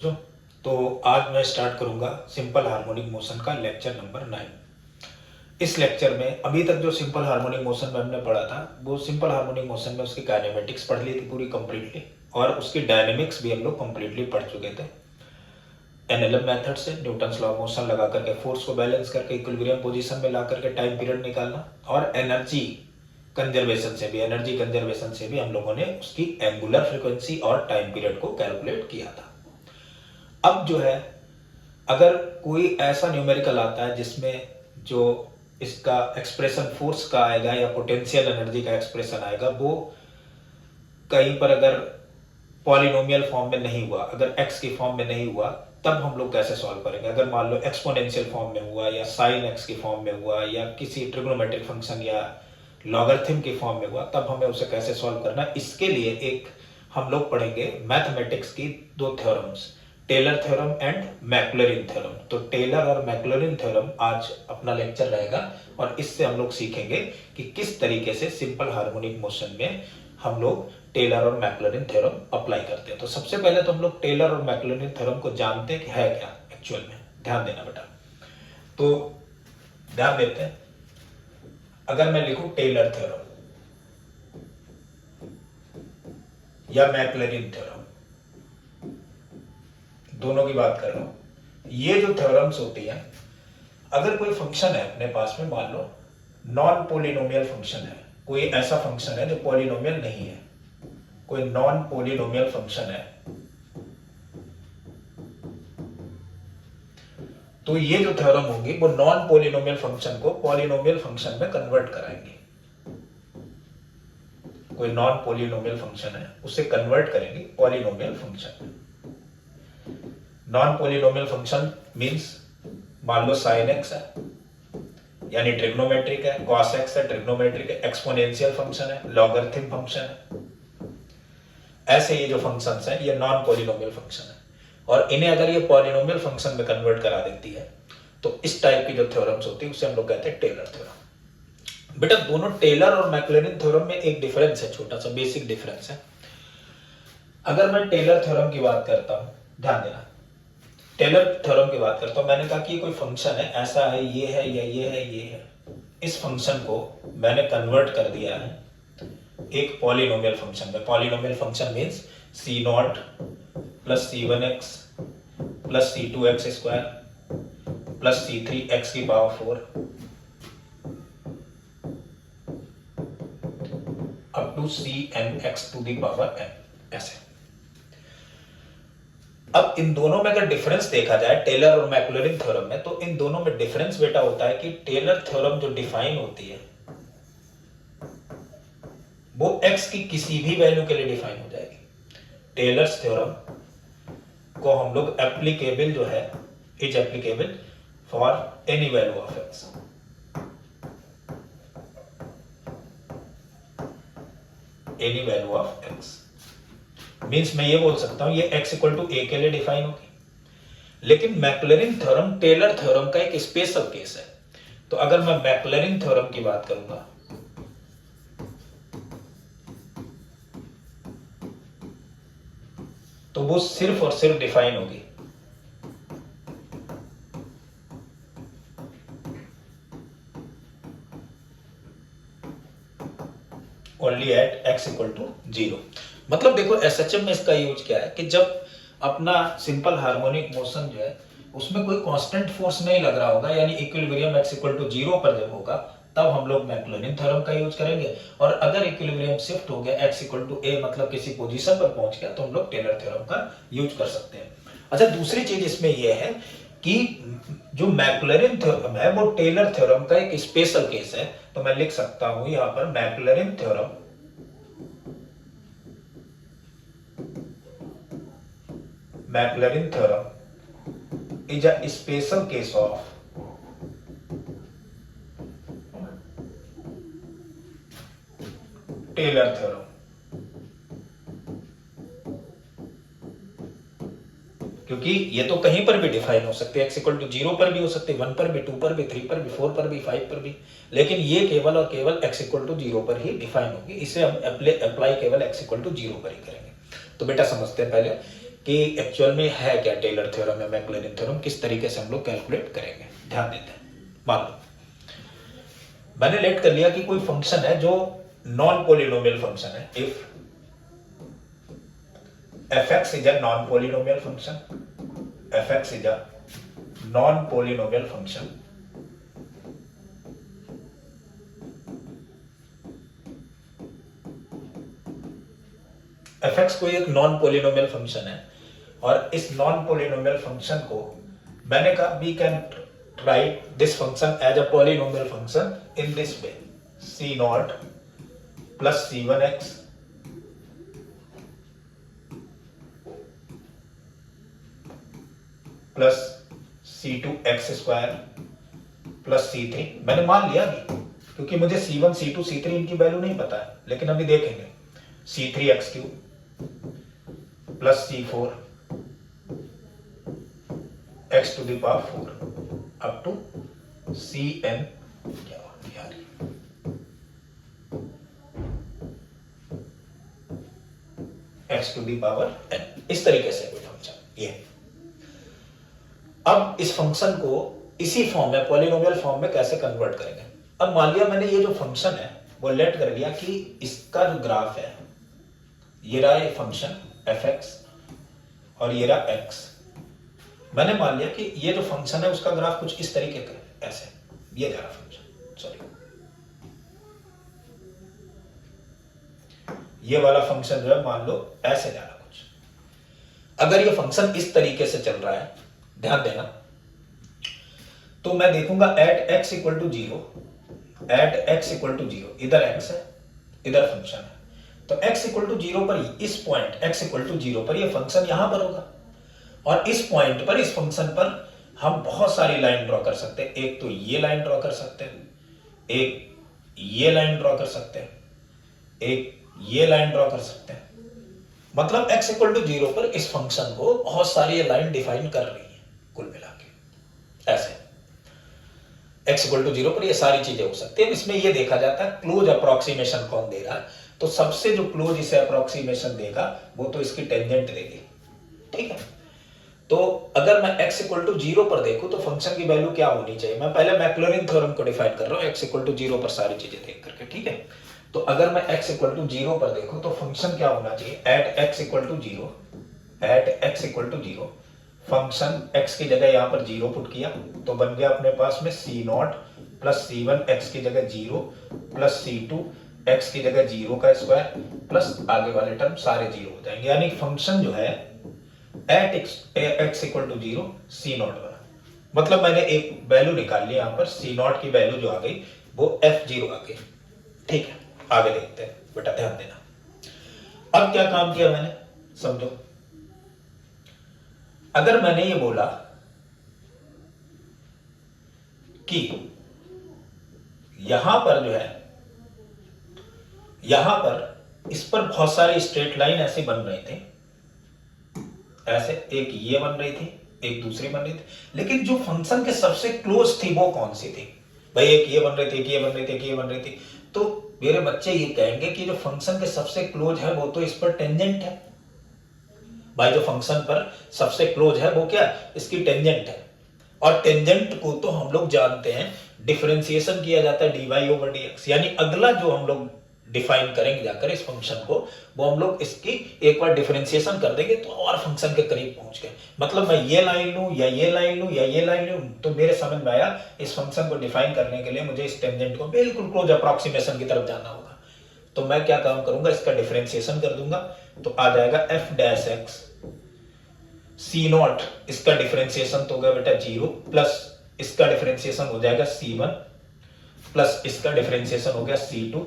जो तो आज मैं स्टार्ट करूंगा सिंपल हार्मोनिक मोशन का लेक्चर नंबर 9। इस लेक्चर में अभी तक जो सिंपल हार्मोनिक मोशन में हमने पढ़ा था वो सिंपल हार्मोनिक मोशन में उसकी काइनेमेटिक्स पढ़ ली थी पूरी कंप्लीटली, और उसकी डायनेमिक्स भी हम लोग कंप्लीटली पढ़ चुके थे। एनएलएम मेथड से न्यूटन्स लॉ ऑफ मोशन लगा करके फोर्स को बैलेंस करके इक्विलिब्रियम पोजीशन में ला करके टाइम पीरियड निकालना, और एनर्जी कंजर्वेशन से भी हम लोगों ने उसकी एंगुलर फ्रीक्वेंसी और टाइम पीरियड को कैलकुलेट किया था। अब जो है, अगर कोई ऐसा न्यूमेरिकल आता है जिसमें जो इसका एक्सप्रेशन फोर्स का आएगा या पोटेंशियल एनर्जी का एक्सप्रेशन आएगा, वो कहीं पर अगर पॉलिनोमियल फॉर्म में नहीं हुआ, अगर एक्स की फॉर्म में नहीं हुआ, तब हम लोग कैसे सॉल्व करेंगे। अगर मान लो एक्सपोनेंशियल फॉर्म में हुआ या साइन एक्स की फॉर्म में हुआ या किसी ट्रिग्नोमेट्रिक फंक्शन या लॉगरिथम की फॉर्म में हुआ, तब हमें उसे कैसे सॉल्व करना है। इसके लिए एक हम लोग पढ़ेंगे मैथमेटिक्स की दो theorems, Taylor theorem and Maclaurin theorem. तो टेलर और मैक्लॉरिन थ्योरम आज अपना लेक्चर रहेगा, और इससे हम लोग सीखेंगे कि किस तरीके से सिंपल हार्मोनिक मोशन में हम लोग टेलर और मैक्लॉरिन थ्योरम अप्लाई करते हैं। तो सबसे पहले तो हम लोग टेलर और मैक्लॉरिन थ्योरम को जानते हैं कि है क्या एक्चुअल में। ध्यान देना बेटा, तो ध्यान देते हैं। अगर मैं लिखूं टेलर थ्योरम या मैक्लॉरिन थ्योरम, दोनों की बात कर रहा हूं। ये जो थ्योरम्स होती है, अगर कोई फंक्शन है अपने पास में, मान लो नॉन पोलिनोमियल फंक्शन है, कोई ऐसा फंक्शन है जो पोलिनोमियल नहीं है, कोई नॉन पोलिनोमियल फंक्शन है, तो ये जो थ्योरम होगी वो नॉन पोलिनोमियल फंक्शन को पॉलिनोमियल फंक्शन में कन्वर्ट कराएंगे। कोई नॉन पोलिनोमियल फंक्शन है उसे कन्वर्ट करेंगे पॉलिनोमियल फंक्शन में। नॉन पोलिनोमियल फंक्शन मींस, मान लो साइन एक्स है यानी ट्रिग्नोमेट्रिक है, कॉस एक्स है ट्रिग्नोमेट्रिक है, एक्सपोनेंशियल फंक्शन है, लॉगरिथम फंक्शन है। ऐसे ये जो फंक्शंस हैं ये नॉन पोलिनोमियल फंक्शन है, और इन्हें अगर ये पॉलिनोमियल फंक्शन में कन्वर्ट करा देती है तो इस टाइप की जो थ्योरम्स होती है उसे हम लोग कहते हैं टेलर थ्योरम। बेटा दोनों टेलर और मैक्लॉरिन थ्योरम में एक डिफरेंस है, छोटा सा बेसिक डिफरेंस है। अगर मैं टेलर थ्योरम की बात करता हूं, ध्यान देना, टेलर थ्योरम की बात करता हूं, मैंने कहा कि कोई फंक्शन है, ऐसा है, ये है या ये है, ये है। इस फंक्शन को मैंने कन्वर्ट कर दिया है एक पॉलिनोमियल फंक्शन में। Polynomial function means c not plus c one x plus c two x square plus c three x की power 4 up to c n x to the power n, ऐसे। अब इन दोनों में अगर डिफरेंस देखा जाए Taylor और मैक्लॉरिन थ्योरम में, तो इन दोनों में डिफरेंस बेटा होता है कि टेलर थ्योरम जो डिफाइन होती है वो x की किसी भी वैल्यू के लिए डिफाइन हो जाएगी। टेलर्स थ्योरम को हम लोग एप्लीकेबल जो है, is applicable for any value of x। Any value of x means मैं ये बोल सकता हूं ये x इक्वल टू a के लिए डिफाइन होगी। लेकिन मैक्लॉरिन थ्योरम टेलर थ्योरम का एक स्पेशल केस है। तो अगर मैं मैक्लॉरिन थ्योरम की बात करूंगा, तो वो सिर्फ और सिर्फ डिफाइन होगी only at x equal to 0। मतलब देखो एसएचएम में इसका यूज क्या है कि जब अपना सिंपल हार्मोनिक मोशन जो है उसमें कोई कांस्टेंट फोर्स नहीं लग रहा होगा, यानी इक्विलिब्रियम x इक्वल टू 0 पर जब होगा, तब हम लोग मैक्लॉरिन थ्योरम का यूज करेंगे। और अगर इक्विलिब्रियम शिफ्ट हो गया x इक्वल टू a, मतलब किसी पोजीशन पर पहुंच गया, तो हम लोग टेलर थ्योरम का यूज कर सकते हैं। अच्छा, दूसरी चीज इसमें यह है कि जो मैक्लॉरिन थ्योरम है वो टेलर थ्योरम का एक स्पेशल केस है। तो मैं लिख सकता हूं यहां पर Maclaurin theorem is a special case of Taylor theorem. क्योंकि ये तो कहीं पर भी डिफाइन हो सकते हैं, x इक्वल टू 0 पर भी हो सकते हैं, 1 पर भी, 2 पर भी, 3 पर भी, 4 पर भी, 5 पर भी, लेकिन ये केवल और केवल x इक्वल टू 0 पर ही डिफाइन होगी। इसे हम अप्लाई केवल x इक्वल टू 0 पर ही करेंगे। तो बेटा समझते हैं पहले कि एक्चुअल में है क्या टेलर थ्योरम या मैक्लॉरिन थ्योरम, किस तरीके से हम लोग कैलकुलेट करेंगे। ध्यान देते हैं। मान लो मैंने लेट कर लिया कि कोई फंक्शन है जो नॉन पोलिनोमियल फंक्शन है। If fx is a non-polynomial function, fx is a non-polynomial function, fx कोई एक नॉन पोलिनोमियल फंक्शन है और इस नॉन पोलिनोमियल फंक्शन को मैंने कहा we can write this function as a polynomial function in this way, c naught plus c1x plus c2x square plus c3। मैंने मान लिया अभी, क्योंकि मुझे c1 c2 c3 इनकी वैल्यू नहीं पता है, लेकिन अभी देखेंगे। c3x³ plus c4 x to the power 4 up to cn क्या यार x to the power n। इस तरीके से कोई फंक्शन ये। अब इस फंक्शन को इसी फॉर्म में पॉलिनोमियल फॉर्म में कैसे कन्वर्ट करेंगे। अब मान लिया मैंने ये जो फंक्शन है वो लेट कर लिया कि इसका जो ग्राफ है ये रहा ये फंक्शन fx और ये रहा x। मैंने मान लिया कि ये जो फंक्शन है उसका ग्राफ कुछ इस तरीके का ऐसे ये जा रहा फंक्शन, सॉरी ये वाला फंक्शन जो है मान लो ऐसे जा रहा कुछ। अगर ये फंक्शन इस तरीके से चल रहा है, ध्यान देना, तो मैं देखूंगा at x equal to 0, at x equal to 0, इधर x है इधर फंक्शन है, तो x इक्वल टू 0 पर इस पॉइंट x इक्वल टू 0 पर ये फंक्शन यहां पर होगा और इस पॉइंट पर इस फंक्शन पर हम बहुत सारी लाइन ड्रॉ कर सकते हैं। एक तो ये लाइन ड्रॉ कर सकते हैं, एक ये लाइन ड्रॉ कर सकते हैं, एक ये लाइन ड्रॉ कर सकते हैं। मतलब x इक्वल टू 0 पर इस फंक्शन को बहुत सारी लाइन डिफाइन कर रही है कुल मिला के ऐसे। x इक्वल टू 0 पर ये सारी चीजें हो सकती है। इसमें ये देखा जाता है क्लोज अप्रोक्सीमेशन कौन दे रहा है, तो सबसे जो क्लोज इसे अप्रोक्सीमेशन देगा वो तो इसकी टेंजेंट देगी, ठीक है। तो अगर मैं x इक्वल टू 0 पर देखूं तो फंक्शन की वैल्यू क्या होनी चाहिए। मैं पहले मैक्लॉरिन थ्योरम को डिफाइन कर रहा हूं x इक्वल टू 0 पर सारी चीजें देख करके, ठीक है। तो अगर मैं x इक्वल टू 0 पर देखूं तो फंक्शन क्या होना चाहिए, at x equal to 0, at x equal to 0 function x की जगह यहां पर 0 पुट किया तो बन गया अपने पास में c0 प्लस c1 x की जगह 0 प्लस c2 x की जगह 0 का स्क्वायर प्लस आगे वाले टर्म सारे 0 हो जाएंगे। यानी फंक्शन जो है eight x equal to 0 c0 बना। मतलब मैंने एक वैल्यू निकाल ली यहां पर, c0 की वैल्यू जो आ गई वो f0 आ गई, ठीक है। आगे देखते हैं बेटा, ध्यान देना। अब क्या काम किया मैंने समझो। अगर मैंने ये बोला कि यहां पर जो है यहां पर इस पर बहुत सारी स्ट्रेट लाइन ऐसे बन रही थी, ऐसे एक ये बन रही थी एक दूसरी बन रही थी, लेकिन जो फंक्शन के सबसे क्लोज थी वो कौन सी थी भाई, एक ये बन रही थी, एक ये बन रही थी, एक ये बन रही थी। तो मेरे बच्चे ये कहेंगे कि जो फंक्शन के सबसे क्लोज है वो तो इस पर टेंजेंट है भाई, जो फंक्शन पर सबसे क्लोज है वो क्या इसकी टेंजेंट है। और टेंजेंट को तो हम लोग जानते हैं डिफरेंशिएशन किया जाता है dy ओवर dx। यानी अगला जो हम लोग डिफाइन करेंगे जाकर इस फंक्शन को, वो हम लोग इसकी एक बार डिफरेंशिएशन कर देंगे तो और फंक्शन के करीब पहुंच गए। मतलब मैं ये लाइन लूं या ये लाइन लूं या ये लाइन लूं तो मेरे समझ में आया इस फंक्शन को डिफाइन करने के लिए मुझे इस टेंजेंट को बिल्कुल क्लोज अप्रोक्सीमेशन की तरफ जाना होगा। तो मैं क्या काम करूंगा, इसका डिफरेंशिएशन कर दूंगा तो आ जाएगा f डैश x c0, इसका डिफरेंशिएशन तो हो गया बेटा 0 प्लस इसका डिफरेंशिएशन हो जाएगा c1 प्लस इसका डिफरेंशिएशन हो गया c2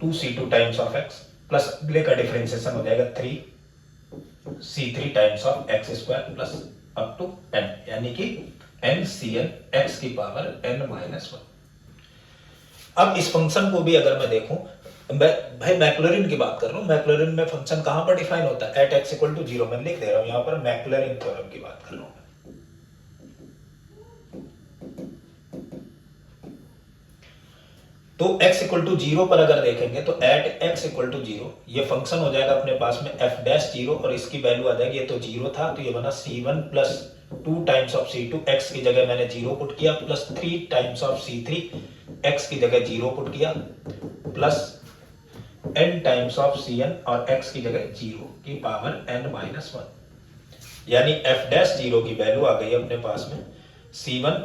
2c2 times of x plus अगले का डिफरेंशिएशन हो जाएगा 3c3 times of x square plus up to n, यानी कि n x की पावर n माइनस 1। अब इस फंक्शन को भी अगर मैं देखूं, भाई मैक्लॉरिन की बात कर रहा हूं, मैक्लॉरिन में फंक्शन कहां पर डिफाइन होता है, एट x इक्वल टू 0 मैं लिख दे रहा हूं यहां पर, मैक्लॉरिन थ्योरम की बात कर रहा हूं। तो x इक्वल टू जीरो पर अगर देखेंगे तो at x equal to zero ये फंक्शन हो जाएगा अपने पास में f डैश जीरो और इसकी वैल्यू आ जाएगी, ये तो जीरो था तो ये बना c1 plus 2 times of c2, x की जगह मैंने जीरो पुट किया, plus 3 times of c3, x की जगह जीरो पुट किया, plus n times of cn और x की जगह जीरो की पावर n माइनस 1, यानी f डैश जीरो की वैल्यू आ गई अपने पास में c1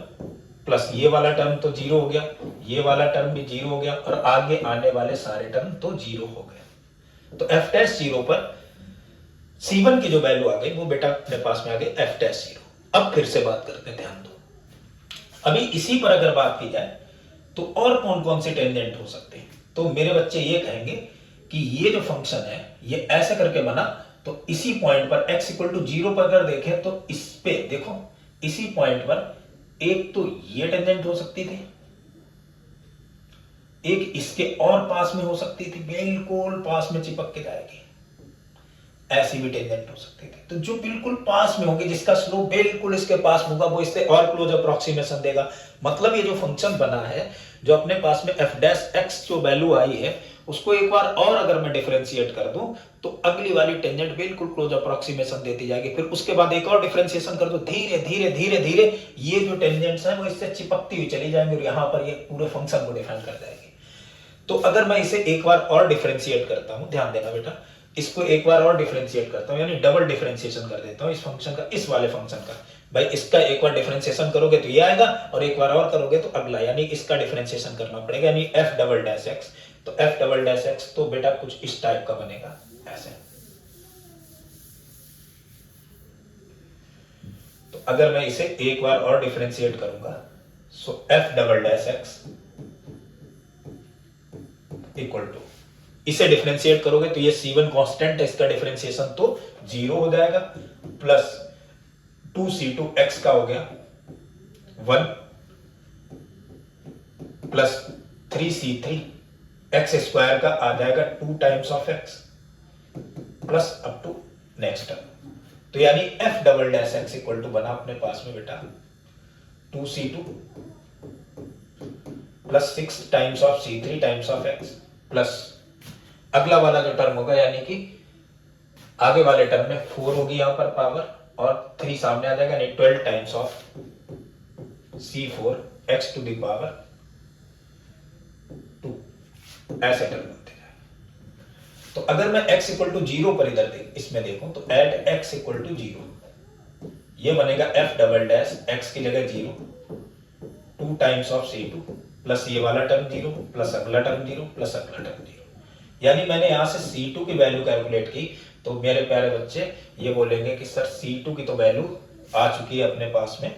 प्लस ये वाला टर्म तो जीरो हो गया, ये वाला टर्म भी जीरो हो गया और आगे आने वाले सारे टर्म तो जीरो हो गए। तो f डैश जीरो पर c1 की जो वैल्यू आ गई वो बेटा अपने पास में आ गई f डैश जीरो। अब फिर से बात करते हैं, ध्यान दो। अभी इसी पर अगर बात की जाए तो और कौन कौन से टेंजेंट हो सकते हैं, तो मेरे बच्चे ये कहेंगे कि ये जो फंक्शन है ये ऐसे करके बना, तो इसी पॉइंट पर x इक्वल टू जीरो पर अगर देखें तो इस पे देखो, इसी पॉइंट पर एक तो ये टेंजेंट हो सकती थी, एक इसके और पास में हो सकती थी, बिल्कुल पास में चिपक के जाएगी, ऐसी भी टेंजेंट हो सकती थी। तो जो बिल्कुल पास में होगी, जिसका स्लोप बिल्कुल इसके पास होगा, वो इससे और क्लोज अप्रोक्सीमेशन देगा। मतलब ये जो फंक्शन बना है, जो अपने पास में f डैश x जो वैल्यू आई है, उसको एक बार और अगर मैं डिफरेंशिएट कर दूं तो अगली वाली टेंजेंट बिल्कुल क्लोज अप्रोक्सीमेशन देती जाएगी। फिर उसके बाद एक और डिफरेंशिएशन कर दो, धीरे धीरे धीरे धीरे ये जो टेंजेंट्स हैं वो इससे चिपकती हुई चली जाएंगी और यहां पर ये पूरे फंक्शन को डिफाइन कर जाएगी। तो अगर मैं इसे एक बार और डिफरेंशिएट करता हूं, ध्यान देना बेटा, इसको एक बार और डिफरेंशिएट करता हूं, यानी डबल डिफरेंशिएशन कर देता हूं इस फंक्शन का, इस वाले फंक्शन का। भाई इसका एक बार डिफरेंशिएशन करोगे तो ये आएगा और एक बार और करोगे तो अगला, यानी इसका डिफरेंशिएशन करना पड़ेगा, यानी f डबल डैश x। तो f डबल डैश x तो बेटा कुछ इस टाइप का बनेगा, ऐसे। तो अगर मैं इसे एक बार और डिफरेंशिएट करूंगा, so f double dash x equal to, इसे डिफरेंशिएट करोगे तो ये c1 कांस्टेंट है, इसका डिफरेंशिएशन तो जीरो हो जाएगा, प्लस 2c2 x का हो गया 1 प्लस 3c3 x स्क्वायर का आ जाएगा 2 times of x plus up to next term. तो यानी f double dash x equal to बना अपने पास में बेटा 2c2 plus 6 times of c3 times of x plus अगला वाला जो टर्म होगा, यानी कि आगे वाले टर्म में 4 होगी यहां पर पावर और 3 सामने आ जाएगा, यानी 12 times of c4 x to the power 2, ऐसे टर्म बनते जाएगा। तो अगर मैं x इक्वल टू जीरो पर इधर इसमें देखूं तो at x equal to zero, ये बनेगा f डबल डैश x की जगह zero 2 times of c2 plus ये वाला टर्म जीरो प्लस अगला टर्म जीरो प्लस अगला टर्म जीरो। यानी मैंने यहां से c2 की वैल्यू कैलकुलेट की तो मेरे प्यारे बच्चे ये बोलेंगे कि सर c2 की तो वैल्यू आ चुकी है अपने पास में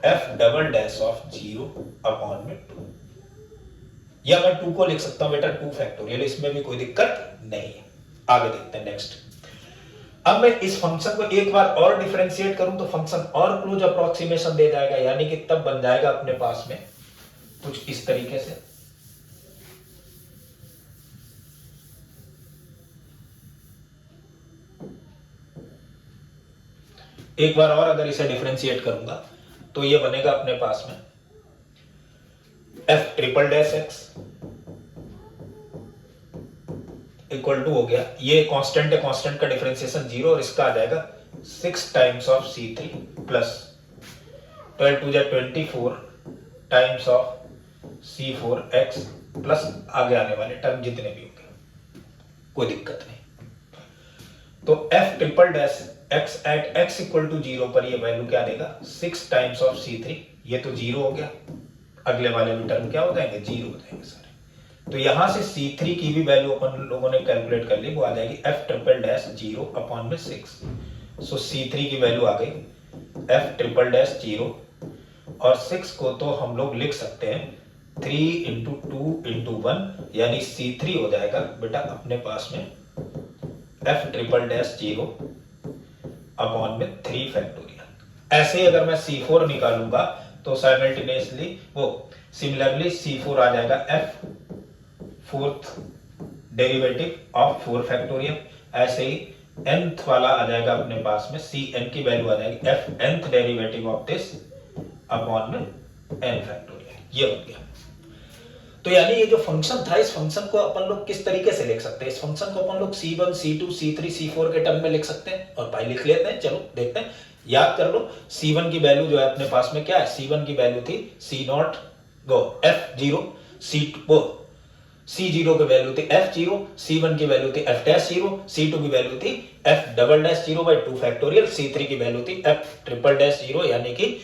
f double dash of zero upon में 2, या मैं 2 को लिख सकता हूं बेटा 2 फैक्टोरियल, इसमें भी कोई दिक्कत नहीं है। आगे देखते हैं नेक्स्ट। अब मैं इस फंक्शन को एक बार और डिफरेंशिएट करूं तो फंक्शन और क्लोज अप्रोक्सीमेशन दे जाएगा, यानी कि तब बन जाएगा अपने पास में कुछ इस तरीके से। एक बार और अगर इसे डिफरेंशिएट करूंगा तो ये बनेगा अपने पास में f triple dash x equal to हो गया, ये कांस्टेंट है, कांस्टेंट का डिफरेंशिएशन जीरो और इसका आ जाएगा 6 times of c3 plus 12 to 24 times of c4 x plus आगे आने वाले टर्म जितने भी होंगे, कोई दिक्कत नहीं। तो f triple dash x at x equal to zero पर ये वैल्यू क्या देगा 6 टाइम्स ऑफ c3, ये तो जीरो हो गया, अगले वाले भी टर्म क्या हो जाएंगे जीरो हो जाएंगे सारे। तो यहां से c3 की भी वैल्यू अपन लोगों ने कैलकुलेट कर ली, वो आ जाएगी f triple dash zero upon में 6। सो c3 की वैल्यू आ गई f ट्रिपल डैश जीरो और 6 को तो हम लोग लिख सकते हैं 3 इंटू 2 इंटू 1, यानी c3 हो जाएगा बेटा अपने पास में f triple dash zero upon में 3 फैक्टोरियल। ऐसे ही अगर मैं c4 निकालूंगा तो साइमल्टेनियसली वो सिमिलरली c4 आ जाएगा f fourth derivative of 4 factorial. ऐसे ही nth वाला आ जाएगा अपने पास में cn की वैल्यू आ जाएगी f nth derivative of this upon में n फैक्टोरियल, ये बन गया। तो यानी ये जो फंक्शन था, इस फंक्शन को अपन लोग किस तरीके से लिख सकते हैं? इस फंक्शन को अपन लोग C1, C2, C3, C4 के टर्म में लिख सकते हैं और पाई लिख लेते हैं। चलो देखते हैं, याद कर लो। C1 की वैल्यू जो है अपने पास में क्या है? C1 की वैल्यू थी C0 गो F0, C0 की वैल्यू थी F0, C1 की वैल्यू थी F'0, C2 की वैल्यू थी F'0/2 फैक्टोरियल, C3 की वैल्यू थी F'0'0 यानी कि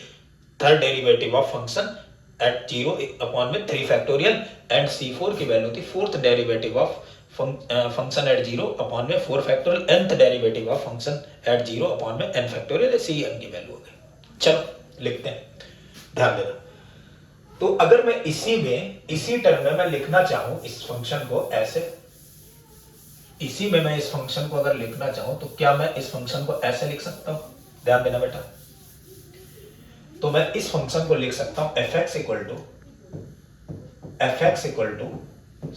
third derivative of function eight 0/3 factorial, and C4 की वैल्यू थी fourth derivative of function eight 0/4 factorial, nth derivative of function at 0/n factorial, Cn की value हो गई। चलो लिखते हैं, ध्यान देना। तो अगर मैं इसी टर्म में मैं लिखना चाहूं इस फंक्शन को ऐसे, इसी में मैं इस फंक्शन को अगर लिखना चाहूं तो क्या मैं इस फंक्शन को ऐसे लिख सकता हूं? ध्यान देना बेटा। तो मैं इस फंक्शन को लिख सकता हूं fx इक्वल टू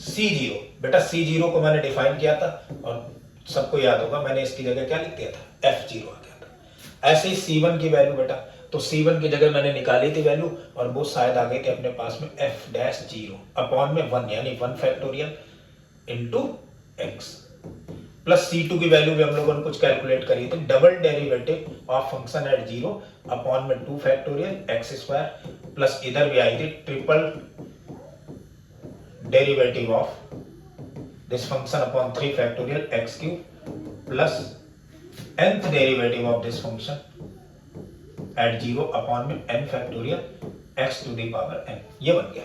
C0। बेटा C0 को मैंने डिफाइन किया था और सबको याद होगा मैंने इसकी जगह क्या लिख दिया था? F0 आ गया था। ऐसे ही C1 की वैल्यू बेटा, तो C1 की जगह मैंने निकाली थी वैल्यू और वो शायद आ गई थी अपने पास में F'0/1 यानी 1 factorial into x, plus C2 की वैल्यू भी हम लोगों ने कुछ कैलकुलेट करी थी, double derivative of function eight 0/2 factorial x², plus इधर भी आई थी triple derivative of this function upon 3 factorial x3, plus nth derivative of this function at 0/n factorial x⁴n। ये बन गया।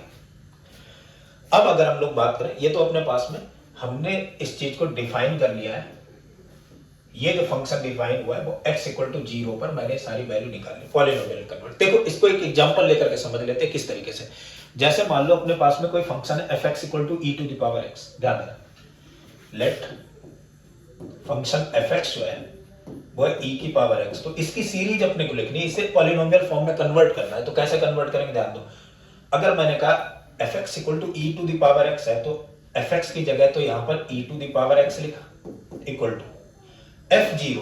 अब अगर हम लोग बात करें, ये तो अपने पास में हमने इस चीज को डिफाइन कर लिया है, ये जो फंक्शन डिफाइन हुआ है वो x इक्वल टू 0 पर मैंने सारी वैल्यू निकाल ली, पॉलिनोमियल कन्वर्ट। देखो इसको एक एग्जांपल लेकर के समझ लेते हैं किस तरीके से। जैसे मान लो अपने पास में कोई फंक्शन है fx इक्वल टू e⁴x, ध्यान देना, लेट फंक्शन fx जो है वो है e⁴x, तो इसकी सीरीज अपने को लिखनी है, इसे पॉलिनोमियल फॉर्म में कन्वर्ट करना है। तो कैसे कन्वर्ट करेंगे? ध्यान दो, अगर मैंने कहा fx इक्वल टू e⁴x है तो fx की जगह तो यहां पर e⁴x लिखा इक्वल टू f0,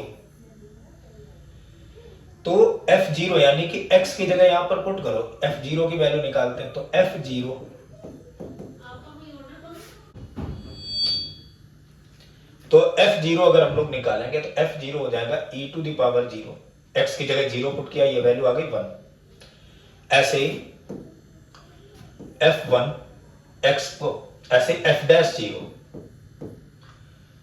तो f0 यानी कि x की जगह यहां पर पुट करो, f0 की वैल्यू निकालते हैं, तो f0 अगर हम लोग निकालेंगे तो f0 हो जाएगा e⁴0, x की जगह 0 पुट किया, ये वैल्यू आ गई 1। ऐसे ही f1 x को, ऐसे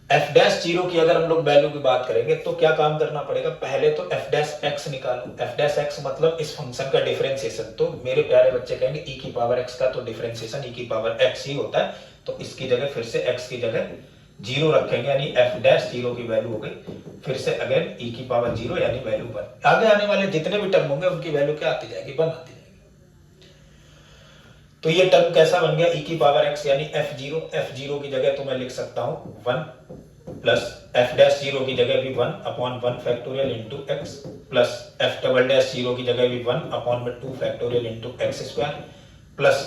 f'0 की अगर हम लोग वैल्यू की बात करेंगे तो क्या काम करना पड़ेगा? पहले तो f' निकालो, f' मतलब इस फंक्शन का डिफरेंशिएशन। तो मेरे प्यारे बच्चे कहेंगे e⁴x का तो डिफरेंशिएशन e⁴x ही होता है, तो इसकी जगह फिर से x की जगह 0 रखेंगे, यानी f'0 की वैल्यू हो गई फिर से अगेन e⁴0 यानी वैल्यू 1। आगे आने वाले जितने भी टर्म होंगे उनकी वैल्यू क्या आती जाएगी? 1 आती जाएगी। तो ये टर्म कैसा बन गया? e⁴x यानी f'0 की जगह तो मैं लिख सकता हूं 1, प्लस f'0 की जगह भी 1/1 factorial into x, plus f'0 की जगह भी 1/2 factorial into x², plus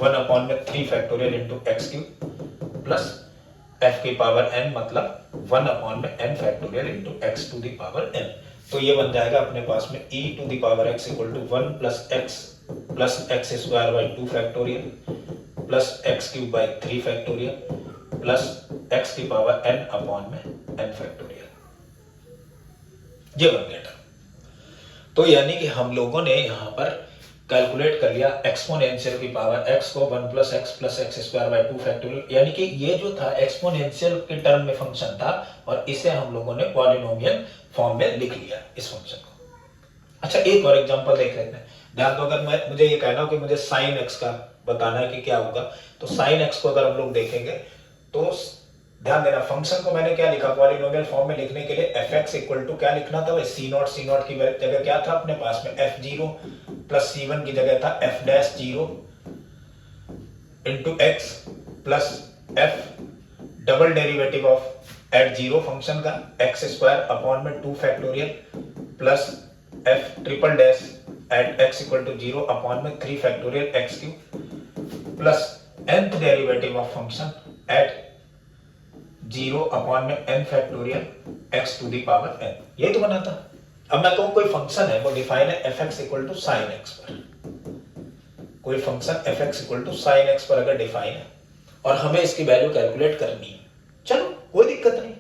1/3 factorial into x3, plus f⁴n मतलब 1/n फैक्टोरियल इंटू x⁴n। तो ये बन जाएगा अपने पास में e⁴x equal to 1 plus x plus x² 2 factorial plus x³ 3 factorial plus x⁴n/n factorial. ये बन गया। तो यानी कि हम लोगों ने यहां पर कैलकुलेट कर लिया एक्सपोनेंशियल की पावर x को 1 plus x plus x² 2 factorial, यानी कि ये जो था एक्सपोनेंशियल के टर्म में फंक्शन था और इसे हम लोगों ने पॉलिनोमियल फॉर्म में लिख लिया इस फंक्शन को। अच्छा एक और एग्जांपल देख लेते हैं। ध्यान दो, अगर मुझे ये कहना हो कि मुझे साइन x का बताना है कि क्या होगा, तो साइन x को अगर हम लोग देखेंगे तो ध्यान देना, फंक्शन को मैंने क्या लिखा पॉलिनोमियल फॉर्म में लिखने के लिए fx इक्वल टू क्या लिखना था? c0 की जगह क्या था अपने पास में? f0 प्लस c1 की जगह था f'0 into x plus f double derivative of at 0 function का x²/2 factorial plus f'' at x equal to 0/3 factorial x³ plus nth derivative of function at 0/n factorial x⁴n। ये तो बना था। अब मैं कहूं कोई फंक्शन है वो डिफाइन है fx equal to sin x पर, कोई function F X equal to sine X पर अगर डिफाइन है और हमें इसकी वैल्यू कैलकुलेट करनी है, चलो कोई दिक्कत नहीं।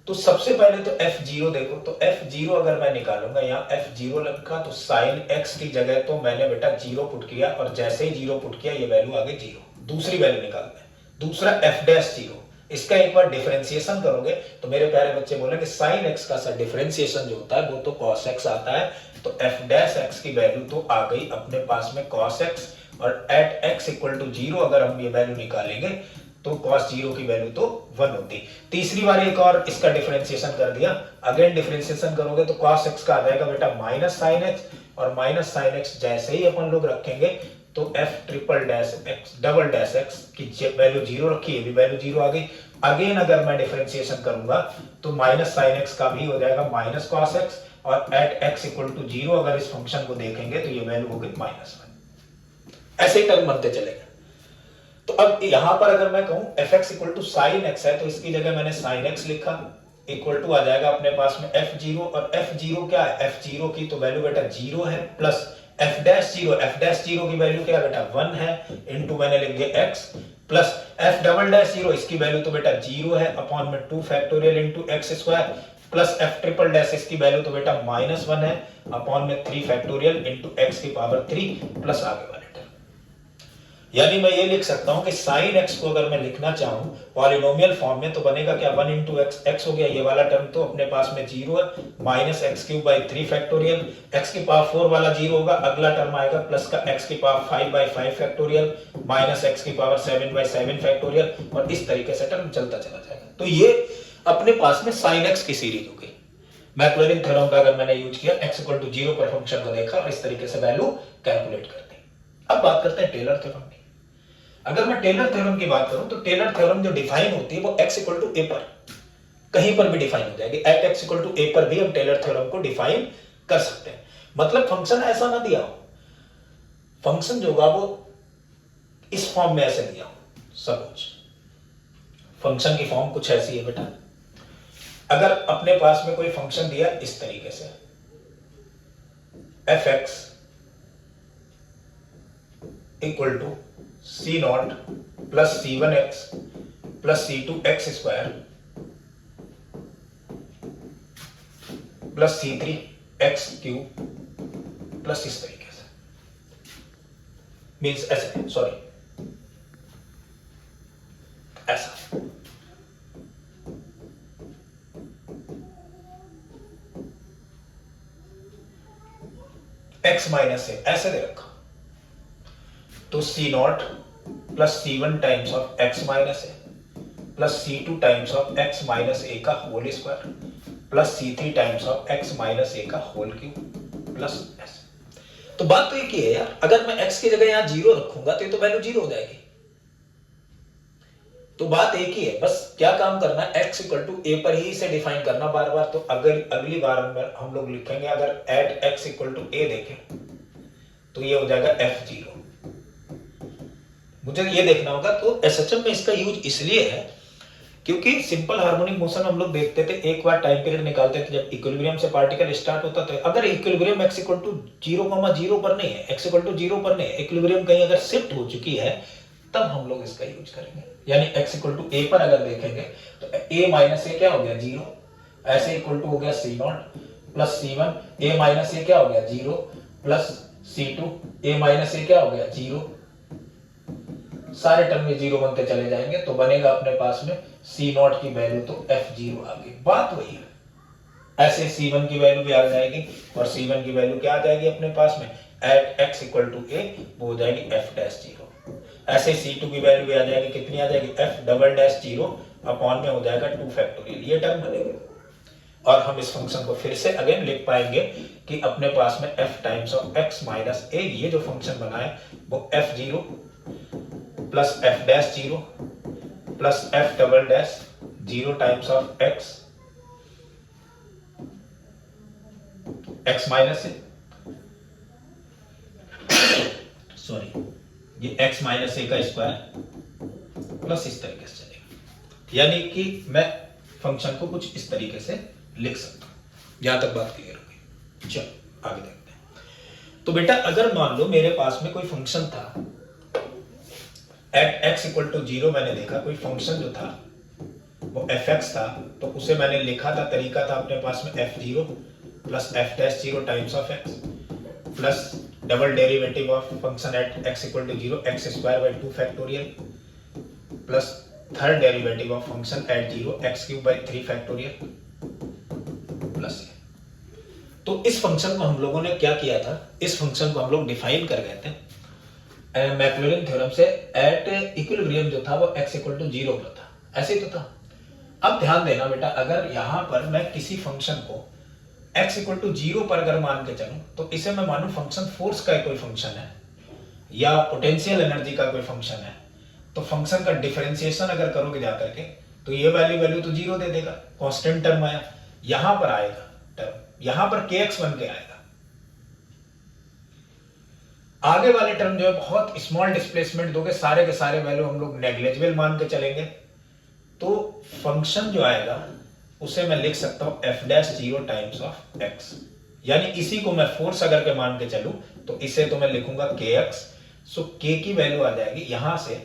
तो सबसे पहले तो f0 देखो, तो f0 अगर मैं निकालूंगा, यहाँ f0 लिखा तो साइन x की जगह तो मैंने बेटा 0 पुट किया और जैसे ही 0 पुट किया ये वैल्यू आ गई 0। दूसरी वैल्यू निकालते हैं, दूसरा f'0, इसका एक बार डिफरेंशिएशन करोगे तो मेरे प्यारे बच्चे बोलेंगे साइन x का सा डिफरेंशिएशन जो होता है वो तो cos x आता है, तो f' की वैल्यू तो आ गई अपने पास में cos x, और एट x इक्वल टू 0 अगर हम ये वैल्यू निकालेंगे तो cos 0 की वैल्यू तो 1 होती। तीसरी बार एक और इसका डिफरेंशिएशन कर दिया, अगेन डिफरेंशिएशन करोगे तो cos x का आ जाएगा बेटा माइनस साइन x, और माइनस साइन x जैसे ही अपन लोग रखेंगे तो f triple dash x double dash x की वैल्यू 0 रखी, ये भी वैल्यू 0 आ गई। अगेन अगर मैं डिफरेंशिएशन करूंगा तो माइनस साइन x का भी हो जाएगा माइनस cos x, और एट x इक्वल टू 0 अगर इस फंक्शन को देखेंगे तो ये वैल्यू हो गई -1। ऐसे ही टर्म बनते चलेंगे। तो अब यहां पर अगर मैं कहूं fx equal to sine x है तो इसकी जगह मैंने साइन x लिखा, इक्वल टू आ जाएगा अपने पास में f0, और f0 क्या है, f0 की तो वैल्यू बेटा 0 है, प्लस f'0 की वैल्यू क्या है बेटा 1 है, इनटू मैंने लिख दिया x, प्लस f'0 इसकी वैल्यू तो बेटा 0 है, अपॉन में 2 factorial into x square, plus f triple dash इसकी वैल्यू तो बेटा -1 है, अपॉन में 3 फैक्टोरियल इनटू x की पावर 3 प्लस आगे वाले टर्म। यानी मैं ये लिख सकता हूं कि sin x को अगर मैं लिखना चाहूं पॉलिनोमियल फॉर्म में तो बनेगा क्या, 1 इंटू x हो गया, ये वाला टर्म तो अपने पास में 0 है, माइनस x³ 3 फैक्टोरियल, x की पावर 4 वाला 0 होगा, अगला टर्म आएगा प्लस का x की पावर 5/5 फैक्टोरियल माइनस x की पावर 7/7 फैक्टोरियल, और इस तरीके से टर्म चलता चला जाएगा। तो ये अपने पास में sin x की सीरीज हो गई। मैक्लॉरिन थ्योरम का अगर मैंने यूज किया, x इक्वल टू 0 पर फंक्शन को देखा और इस तरीके से वैल्यू कैलकुलेट कर दी। अब बात करते हैं टेलर थ्योरम की। अगर मैं टेलर थ्योरम की बात करूं तो टेलर थ्योरम जो डिफाइन होती है वो x इक्वल टू a पर कहीं पर भी डिफाइन हो जाएगी, at x equal to a पर भी हम टेलर थ्योरम को डिफाइन कर सकते हैं। मतलब फंक्शन ऐसा ना दिया हो, फंक्शन जो होगा वो इस फॉर्म में ऐसे दिया हो। सपोज फंक्शन की फॉर्म कुछ ऐसी है बेटा, अगर अपने पास में कोई फंक्शन दिया इस तरीके से f(x) equal to c0 plus c1x plus c2x square plus c3x cube plus इस तरीके से, मीन्स ऐसे, सॉरी ऐसा। x माइनस ए ऐसे दे रखा, तो c0 plus c1 times of x minus a plus c2 times of x minus a का whole square plus c3 times of x minus a का होल क्यूब प्लस s। तो बात तो एक ही है यार, अगर मैं x की जगह यहां 0 रखूंगा तो ये तो वैल्यू 0 हो जाएगी। तो बात एक ही है, बस क्या काम करना है, x इक्वल टू a पर ही इसे डिफाइन करना बार बार। तो अगर अगली बार हम लोग लिखेंगे, अगर at x equal to a देखें तो ये हो जाएगा f0। मुझे ये देखना होगा। तो SHM में इसका यूज इसलिए है क्योंकि सिंपल हार्मोनिक मोशन हम लोग देखते थे, एक बार टाइम पीरियड निकालते थे जब इक्विलिब्रियम से पार्टिकल स्टार्ट होता था। अगर इक्विलिब्रियम x इक्वल टू 0,0 पर नहीं है, x इक्वल टू 0 पर नहीं है, इक्विलिब्रियम कहीं अगर शिफ्ट हो चुकी है तब हम लोग इसका यूज करेंगे। यानी x इक्वल टू a पर अगर देखेंगे तो a माइनस ए क्या हो गया 0, ऐसे इक्वल टू हो गया c0 plus c1, a minus ए क्या हो गया 0 प्लस c2, a माइनस ए क्या हो गया 0, सारे टर्म में 0 बनते चले जाएंगे, तो बनेगा अपने पास में c0 की वैल्यू तो f0 आ गई। बात वही है, ऐसे c1 की वैल्यू भी आ जाएगी और c1 की वैल्यू क्या आ जाएगी अपने पास में, at x equal to a वो हो जाएगी f'0। ऐसे c2 की वैल्यू भी आ जाएगी, कितनी आ जाएगी f'0 अपॉन में हो जाएगा 2 फैक्टोरियल, ये टर्म बनेगा। और हम इस फंक्शन को फिर से अगेन लिख पाएंगे कि अपने पास में f times of x minus a, ये जो फंक्शन बना है वो f0 plus f'0 plus f'0 times of x minus A, sorry ये x माइनस ए का स्क्वायर प्लस इस तरीके से चलेगा। यानी कि मैं फंक्शन को कुछ इस तरीके से लिख सकता हूं। यहां तक बात क्लियर हो गई। चलो आगे देखते हैं। तो बेटा अगर मान लो मेरे पास में कोई फंक्शन था एट x इक्वल टू 0, मैंने देखा कोई फंक्शन जो था वो fx था, तो उसे मैंने लिखा था, तरीका था अपने पास में f0 plus f dash 0 times of x plus double derivative of function at x equal to 0 x square by 2 factorial plus third derivative of function at 0 x cube by 3 factorial plus. तो इस function को हम लोगों ने क्या किया था, इस फंक्शन को हम लोग डिफाइन कर गए थे मैक्लॉरिन थ्योरम से, एट इक्विलिब्रियम जो था वो x इक्वल टू 0 पर था, ऐसे ही तो था। अब ध्यान देना बेटा, अगर यहां पर मैं किसी फंक्शन को x इक्वल टू 0 पर अगर मान के चलूं, तो इसे मैं मानूं फंक्शन फोर्स का कोई फंक्शन है या पोटेंशियल एनर्जी का कोई फंक्शन है, तो फंक्शन का डिफरेंशिएशन अगर करोगे जाकर के तो ये वैल्यू तो 0 दे देगा, कांस्टेंट टर्म आया, यहां पर आएगा टर्म, यहां पर kx बन के आएगा। आगे वाले टर्म जो है बहुत स्मॉल डिस्प्लेसमेंट दोगे, सारे के सारे वैल्यू हम लोग नेग्लिजिबल मान के चलेंगे, तो फंक्शन जो आएगा उसे मैं लिख सकता हूं f dash 0 times of x, यानी इसी को मैं फोर्स अगर के मान के चलूं तो इसे तो मैं लिखूंगा kx। सो k की वैल्यू आ जाएगी, यहां से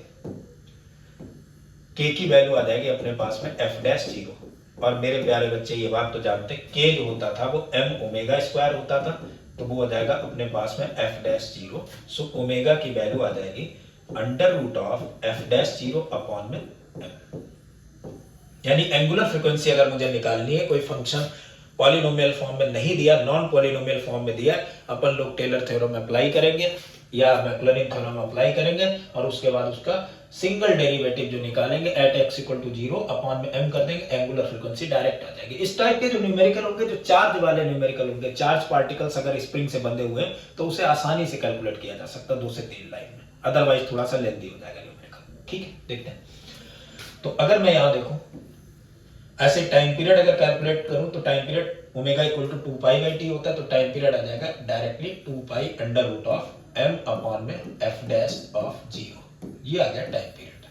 k की वैल्यू आ जाएगी अपने पास में f डैश 0, और मेरे प्यारे बच्चे ये बात तो जानते हैं k जो होता था वो m ओमेगा स्क्वायर होता था, तो वो आ जाएगा अपने पास में f डैश 0। सो ओमेगा की वैल्यू आ जाएगी under root of f dash 0 upon में m, यानी एंगुलर फ्रीक्वेंसी अगर मुझे निकालनी है, कोई फंक्शन पॉलिनोमियल फॉर्म में नहीं दिया, नॉन पॉलिनोमियल फॉर्म में दिया, अपन लोग टेलर थ्योरम अप्लाई करेंगे या मैक्लॉरिन थ्योरम अप्लाई करेंगे, और उसके बाद उसका सिंगल डेरिवेटिव जो निकालेंगे at x equal to 0 upon में m कर देंगे, एंगुलर फ्रीक्वेंसी डायरेक्ट आ जाएगी। इस टाइप के जो न्यूमेरिकल होंगे, जो चार्ज वाले न्यूमेरिकल होंगे, चार्ज पार्टिकल्स अगर स्प्रिंग से बंधे हुए तो उसे आसानी से कैलकुलेट किया जा सकता है 2 से 3 लाइन में, अदरवाइज थोड़ा सा लेंथी हो जाएगा न्यूमेरिकल। ठीक है, देखते हैं। तो अगर मैं यहां देखूं ऐसे टाइम पीरियड अगर कैलकुलेट करूं तो time period omega equal to 2 pi by T होता है, तो टाइम पीरियड आ जाएगा directly 2 pi under root of m upon में f डैश ऑफ 0, ये आ गया टाइम पीरियड।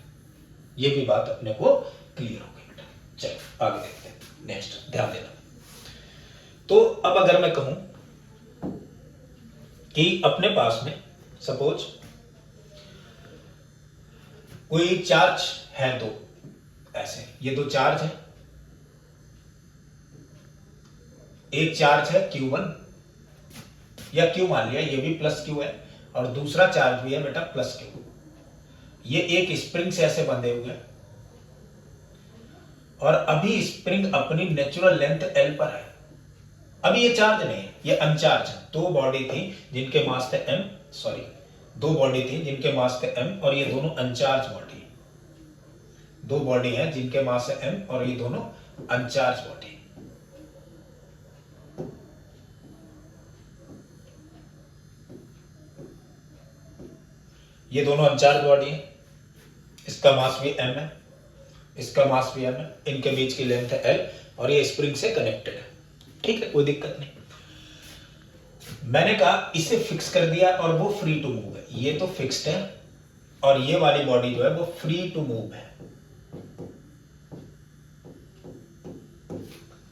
ये भी बात अपने को क्लियर हो गई बेटा। चलो आगे देखते हैं, नेक्स्ट ध्यान देना। तो अब अगर मैं कहूं कि अपने पास में सपोज कोई चार्ज है दो, ऐसे ये दो चार्ज है, एक चार्ज है Q1 या Q मान लिया, ये भी प्लस Q है, और दूसरा चार्ज भी है बेटा प्लस Q। ये एक स्प्रिंग से ऐसे बंधे हुए हैं, और अभी स्प्रिंग अपनी नेचुरल लेंथ L पर है, अभी ये चार्ज नहीं है, ये अनचार्ज है। दो बॉडी थी जिनके मास थे m, सॉरी दो बॉडी थी जिनके मास थे m, और ये दोनों अनचार्ज बॉडी, दो बॉडी हैं जिनके मास है m और ये दोनों अनचार्ज बॉडी। ये दोनों अनचार्ज बॉडी है, इसका मास भी m है, इसका मास भी m है, इनके बीच की लेंथ है l, और ये स्प्रिंग से कनेक्टेड है। ठीक है, कोई दिक्कत नहीं। मैंने कहा इसे फिक्स कर दिया और वो फ्री टू मूव है, ये तो फिक्स्ड है और ये वाली बॉडी जो है वो फ्री टू मूव है,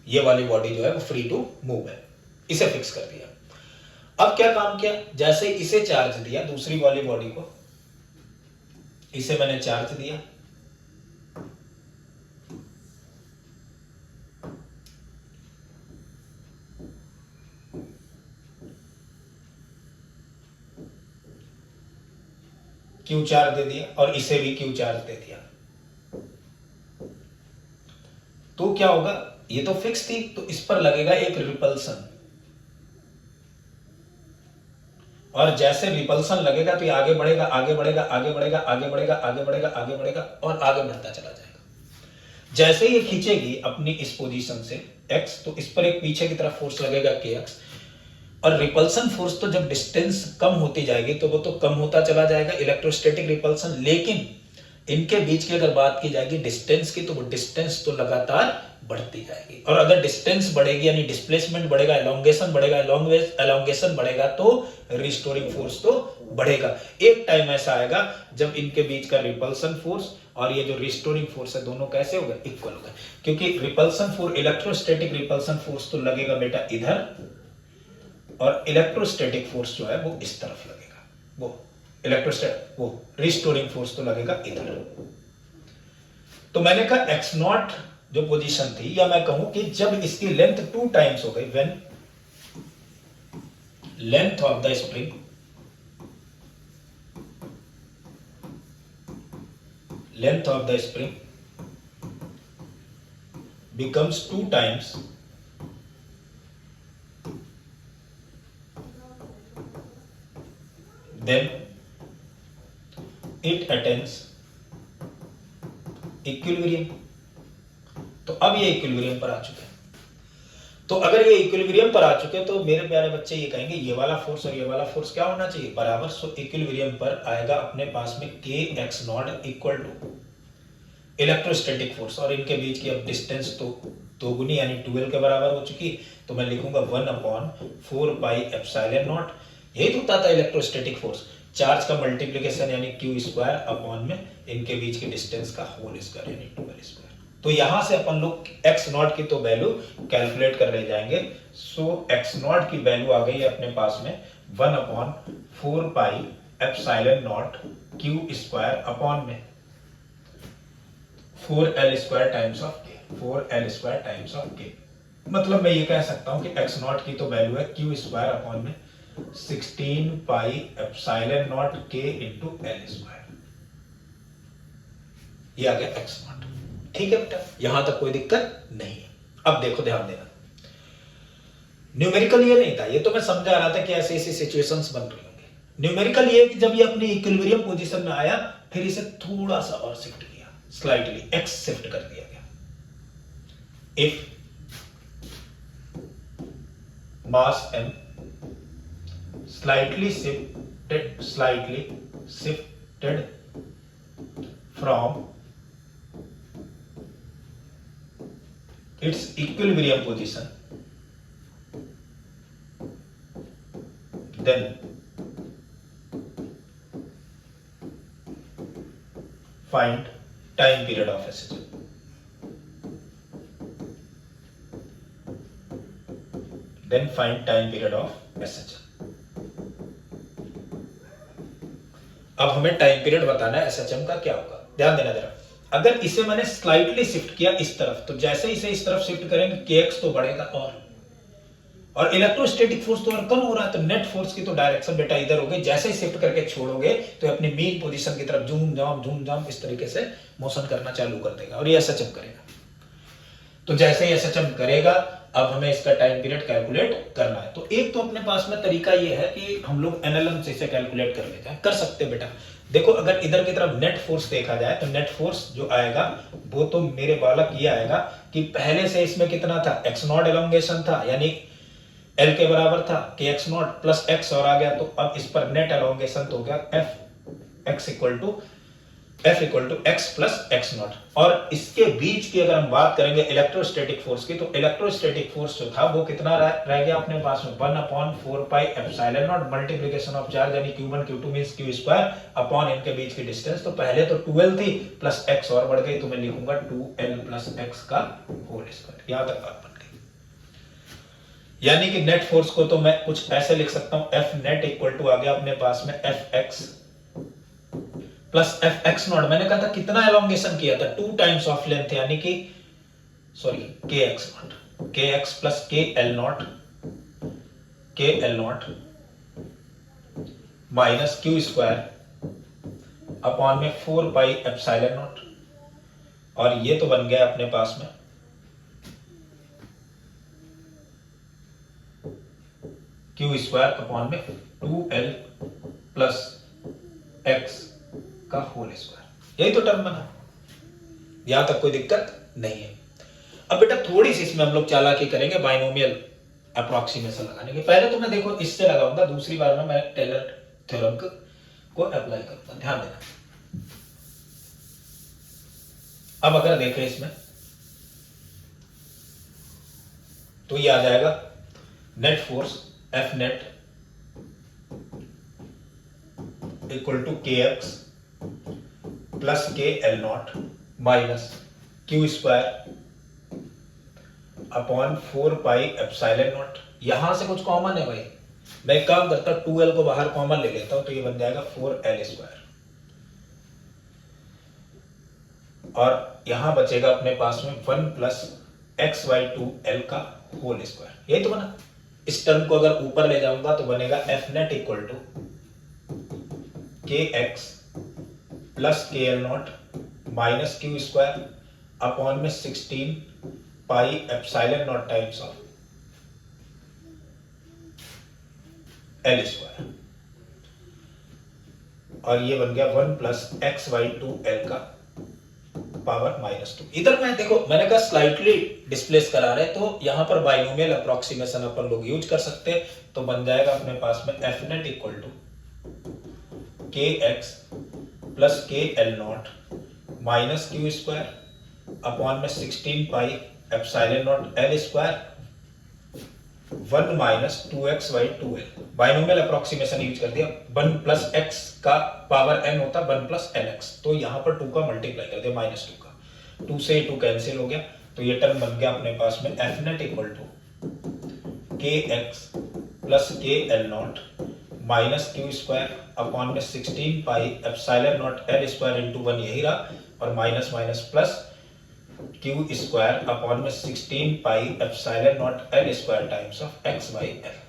ये वाली बॉडी जो है वो फ्री टू मूव है, इसे फिक्स कर दिया। अब क्या काम किया, जैसे इसे चार्ज दिया दूसरी वाली बॉडी को, इसे मैंने चार्ज दिया, क्यू चार्ज दे दिया, और इसे भी क्यू चार्ज दे दिया, तो क्या होगा, ये तो फिक्स थी तो इस पर लगेगा एक रिपल्सन, और जैसे रिपल्सन लगेगा तो ये आगे बढ़ेगा, आगे बढ़ेगा, आगे बढ़ेगा, आगे बढ़ेगा, आगे बढ़ेगा, आगे बढ़ेगा, और आगे बढ़ता चला जाएगा। जैसे ये खींचेगी अपनी इस पोजीशन से x, तो इस पर एक पीछे की तरफ फोर्स लगेगा kx, और रिपल्सन फोर्स तो जब डिस्टेंस कम होती जाएगी तो वो तो कम होता चला जाएगा, इलेक्ट्रोस्टैटिक रिपल्सन। लेकिन इनके बीच की अगर बात की जाएगी डिस्टेंस की, तो वो डिस्टेंस तो लगातार बढ़ती जाएगी, और अगर डिस्टेंस बढ़ेगी यानी डिस्प्लेसमेंट बढ़ेगा, एलोंगेशन बढ़ेगा, एलोंगेशन बढ़ेगा तो रिस्टोरिंग फोर्स तो बढ़ेगा। एक टाइम ऐसा आएगा जब इनके बीच का रिपल्सन फोर्स और ये जो रिस्टोरिंग फोर्स है दोनों कैसे हो गए, इक्वल हो गए, क्योंकि repulsion force, electrostatic repulsion force तो लगेगा बेटा इधर, और इलेक्ट्रोस्टैटिक फोर्स जो है वो इस तरफ लगेगा, वो रिस्टोरिंग फोर्स तो लगेगा इधर। तो मैंने कहा एक्स नॉट जो पोजीशन थी, या मैं कहूं कि जब इसकी लेंथ 2 टाइम्स हो गई, when length of the spring becomes 2 times then it attains equilibrium. तो अब ये इक्विलिब्रियम पर आ चुके हैं। तो अगर ये इक्विलिब्रियम पर आ चुके हैं तो मेरे प्यारे बच्चे ये कहेंगे ये वाला फोर्स और ये वाला फोर्स क्या होना चाहिए, बराबर। सो इक्विलिब्रियम पर आएगा अपने पास में के X naught equal to electrostatic force, और इनके बीच की अब डिस्टेंस तो दोगुनी यानी 12 के बराबर हो चुकी। तो मैं लिखूंगा 1/4 पाई एप्सिलॉन नॉट। यही तो होता था इलेक्ट्रोस्टैटिक फोर्स, चार्ज का मल्टीप्लिकेशन यानी क्यू स्क्वायर अपॉन में इनके बीच की डिस्टेंस का होल स्क्वायर यानी 12 स्क्वायर। तो यहां से अपन लोग एक्स नॉट की तो वैल्यू कैलकुलेट कर ले जाएंगे। सो एक्स नॉट की वैल्यू आ गई है अपने पास में 1/4 पाई epsilon not Q square upon में 4L स्क्वायर टाइम्स ऑफ के, 4L स्क्वायर टाइम्स ऑफ के। मतलब मैं ये कह सकता हूं कि एक्स नॉट की तो वैल्यू है क्यू स्क्वायर अपॉन में 16 पाई एप्सिलॉन नॉट के इंटू एल स्क्वायर। ये आ गया एक्स नॉट। ठीक है बेटा, यहां तक कोई दिक्कत नहीं है। अब देखो, ध्यान देना, न्यूमेरिकल ये नहीं था, ये तो मैं समझा रहा था कि ऐसी ऐसी सिचुएशंस बन रही होंगी। न्यूमेरिकल ये कि जब ये अपनी इक्विलिब्रियम पोजीशन में आया, फिर इसे थोड़ा सा और शिफ्ट किया, स्लाइटली एक्स शिफ्ट कर दिया गया। If mass m slightly shifted from its equilibrium position, then find time period of SHM. Then find time period of SHM. अब हमें टाइम पीरियड बताना है SHM का क्या होगा। ध्यान देना जरा, अगर इसे मैंने स्लाइटली शिफ्ट किया इस तरफ, तो जैसे इसे इस तरफ शिफ्ट करेंगे kx तो बढ़ेगा, और इलेक्ट्रोस्टैटिक फोर्स तो और कम हो रहा है, तो नेट फोर्स की तो डायरेक्शन बेटा इधर हो गई। जैसे ही शिफ्ट करके छोड़ोगे तो अपनी मेन पोजीशन की तरफ झूम जाम इस तरीके से मोशन करना चालू कर देगा और ये SHM करेगा। तो जैसे ही SHM करेगा, अब हमें इसका टाइम पीरियड कैलकुलेट करना है। तो एक तो अपने पास में तरीका ये है कि हम लोग NLM से इसे कैलकुलेट कर लेते हैं, कर सकते हैं बेटा। देखो, अगर इधर की तरफ नेट फोर्स देखा जाए तो नेट फोर्स जो आएगा वो तो मेरे बालक ये आएगा कि पहले से इसमें कितना था, एक्स नॉट एलोंगेशन था, यानी एल के बराबर था कि एक्स नॉट प्लस एक्स और आ गया, तो अब इस पर नेट एलोंगेशन तो हो गया F equal to X plus x naught. और इसके बीच की अगर हम बात करेंगे इलेक्ट्रोस्टैटिक फोर्स की, तो इलेक्ट्रोस्टैटिक फोर्स जो था वो कितना रह गया अपने पास में 1/4 पाई epsilon not multiplication of charge यानी Q1 Q2 means Q square upon इनके बीच की डिस्टेंस। तो पहले तो 12 थी प्लस एक्स और बढ़ गई, तो मैं लिखूंगा 2L प्लस एक्स का होल स्क्वायर। यहां तक बात बन गई। यानी कि नेट फोर्स को तो मैं कुछ ऐसे लिख सकता हूं, एफ नेट इक्वल टू आ गया अपने पास में F x plus F x not. मैंने कहा था कितना एलोंगेशन किया था, 2 टाइम्स ऑफ लेंथ, यानी कि सॉरी के एक्स नॉट, के x plus K L naught minus Q square upon में 4 पाई एप्सिलॉन नॉट, और ये तो बन गया अपने पास में क्यू स्क्वायर अपॉन में 2L प्लस एक्स का होल स्क्वायर। यही तो टर्म बना, यहां तक कोई दिक्कत नहीं है। अब बेटा थोड़ी सी इसमें हम लोग चालाकी करेंगे बाइनोमियल अप्रोक्सीमेशन लगाने के। पहले तो मैं देखो इससे लगाऊंगा, दूसरी बार में मैं टेलर थ्योरम को अप्लाई करूंगा। ध्यान देना, अब अगर देखें इसमें तो ये आ जाएगा net force F net equal to के x plus K L naught minus Q square upon 4 pi epsilon naught. यहां से कुछ कॉमन है भाई, मैं एक काम करता हूं, 2l को बाहर कॉमन ले लेता हूं, तो ये बन जाएगा 4l²। और यहां बचेगा अपने पास में 1 प्लस x/2l का होल स्क्वायर। यही तो बना। इस टर्म को अगर ऊपर ले जाऊंगा तो बनेगा एफ नेट इक्वल टू के x plus K L naught minus Q square upon में 16 pi epsilon not times of L square. और ये बन गया 1 प्लस x/2l का पावर -2। इधर मैं देखो, मैंने कहा स्लाइटली डिस्प्लेस करा रहे, तो यहां पर बाइनोमियल अप्रोक्सीमेशन अपन लोग यूज कर सकते हैं। तो बन जाएगा अपने पास में एफ नेट इक्वल टू के x plus K L naught minus Q square upon में 16 pi epsilon not l square 1 minus 2x/2l। Binomial approximation use कर दिया। 1 प्लस x का पावर n होता है 1 प्लस nx, तो यहां पर 2 का मल्टीप्लाई कर दिया -2 का, 2 से 2 कैंसिल हो गया, तो ये टर्म बन गया अपने पास में एफ नेट इक्वल टू के x plus K L naught minus Q square upon में 16 pi epsilon not l square into 1, यही रहा, और minus minus plus Q square upon में 16 pi epsilon not l square times of x/l।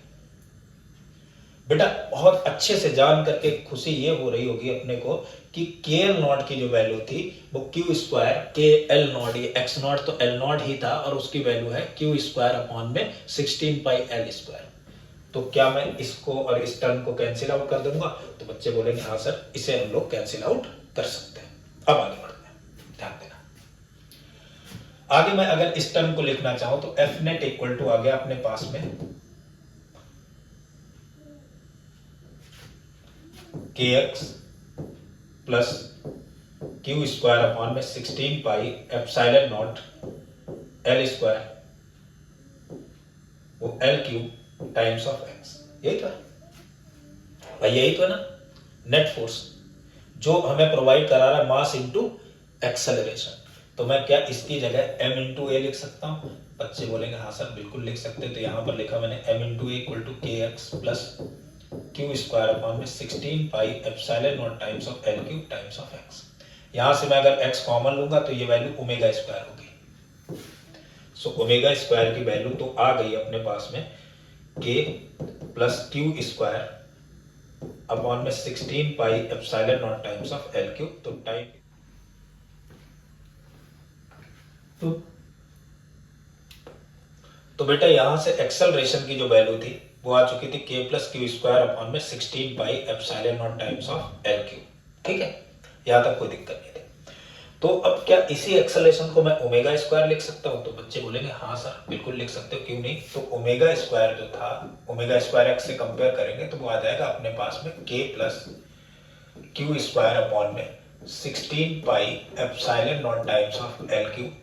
बेटा बहुत अच्छे से जान करके खुशी ये हो रही होगी अपने को कि के एल नॉट की जो वैल्यू थी वो क्यू स्क्वायर के एल नॉट, ये एक्स नॉट तो एल नॉट ही था, और उसकी वैल्यू है क्यू स्क्वायर अपॉन में 16 पाई एल स्क्वायर। तो क्या मैं इसको और इस टर्म को कैंसिल आउट कर दूंगा? तो बच्चे बोलेंगे हाँ सर, इसे हम लोग कैंसिल आउट कर सकते हैं। अब आगे बढ़ते हैं, ध्यान देना। आगे मैं अगर इस टर्म को लिखना चाहूं तो एफ नेट इक्वल टू आ गया अपने पास में के x plus Q square upon में 16 pi epsilon not l square, वो l cube times of x. यही तो है भाई, यही तो है ना नेट फोर्स जो हमें प्रोवाइड करा रहा है, मास इंटू एक्सेलरेशन। तो मैं क्या इसकी जगह m इंटू ए लिख सकता हूं? बच्चे बोलेंगे हाँ सर बिल्कुल लिख सकते हैं। तो यहां पर लिखा मैंने m into a equal to के x plus Q square upon में 16 pi epsilon not times of L cube times of x. यहां से मैं अगर x कॉमन लूंगा तो ये वैल्यू ओमेगा स्क्वायर होगी। सो ओमेगा स्क्वायर की वैल्यू तो आ गई अपने पास में k plus Q square upon में 16 pi epsilon not times of L cube. तो टाइम तो बेटा यहां से एक्सेलरेशन की जो वैल्यू थी वो आ चुकी थी k plus Q square upon में 16 pi epsilon not times of L cube. ठीक है, यहां तक कोई दिक्कत नहीं थी। तो अब क्या इसी एक्सेलरेशन को मैं ओमेगा स्क्वायर लिख सकता हूं? तो बच्चे बोलेंगे हाँ सर बिल्कुल लिख सकते हो, क्यों नहीं। तो ओमेगा स्क्वायर जो था, ओमेगा स्क्वायर एक्स से कंपेयर करेंगे तो वो आ जाएगा अपने पास में k plus Q square upon में 16 pi epsilon not times of L cube